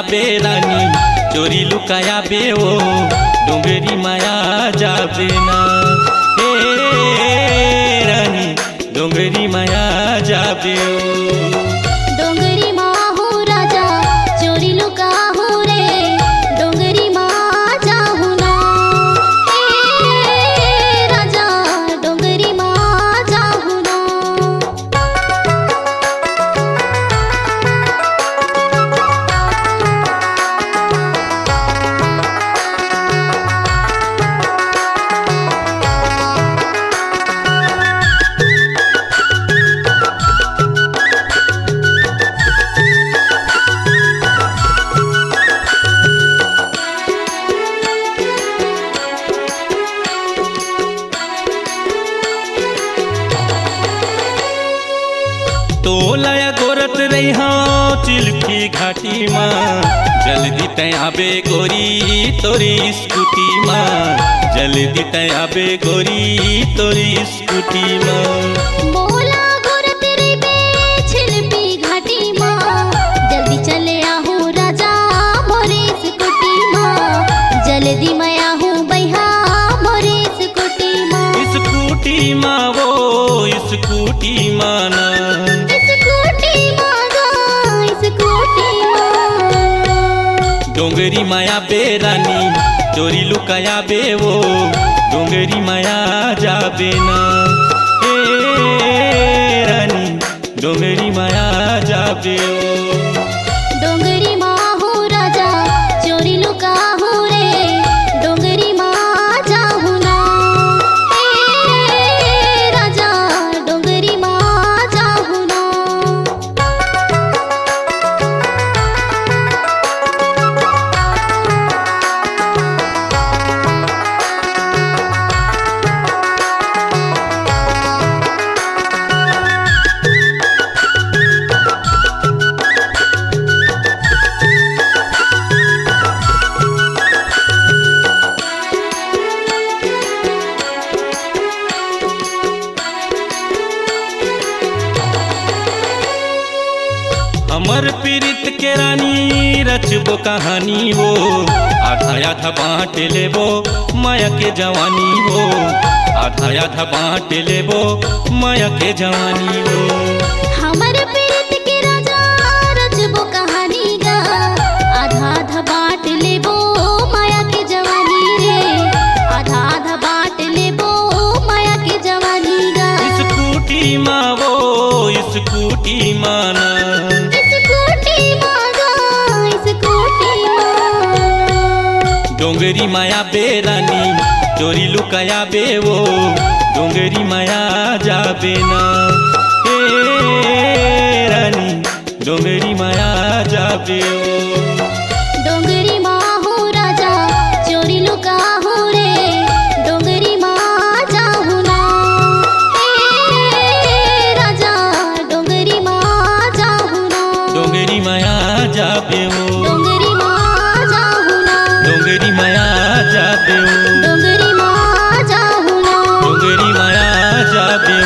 बेरानी चोरी लुकाया बे वो डोंगरी माया जाबे ना। हे रानी डोंगरी माया जाबे वो। डोंगरी माँ हूँ राजा चोरी लुका हूँ रे डोंगरी माँ जाहू ना। हे राजा डोंगरी माँ जाहू ना। तोलाया गोरत रही हाँ चिल्फी घाटी माँ जल्दी तय आबे गोरी तोरी स्कूटी माँ जल्दी तय आबे गोरी तोरी स्कूटी माँ। बोला गोर तेरे बे छिलपी घाटी माँ जल्दी चले आहू राजा मोरे स्कूटी माँ जल्दी मैं आहू बैहा मोरे स्कूटी माँ। स्कूटी माँ वो स्कूटी माँ ना डोंगरी माया बेरानी चोरी लुकाया बे वो डोंगरी माया जाबे ना। हे रानी डोंगरी माया जाबे वो। डोंगरी माँ हूँ राजा चोरी लुका हूँ रे डोंगरी माँ जाहू ना। हे राजा डोंगरी माँ जाहू ना। हमर पीरित के रानी रचबो कहानी वो आधा आधा बाँट लेबो माया के जवानी वो आधा आधा बाँट लेबो माया के जवानी वो। हमर पीरित के राजा रचबो कहानी गा आधा आधा बाँट लेबो माया के जवानी रे आधा आधा बाँट लेबो माया के जवानी गा। स्कूटी माँ वो स्कूटी माँ ना डोंगरी माया बेरानी चोरी लुकाया बे वो डोंगरी माया जाबे ना। हे रानी डोंगरी माया जाबे वो। डोंगरी माँ हूँ राजा चोरी लुका हूँ रे डोंगरी माँ जाहू ना। हे राजा डोंगरी माँ जाहू ना। डोंगरी माया जाबे वो। डोंगरी माँ जाहू ना। डोंगरी माया जाबे वो। डोंगरी माँ जाहू ना। डोंगरी माया जाबे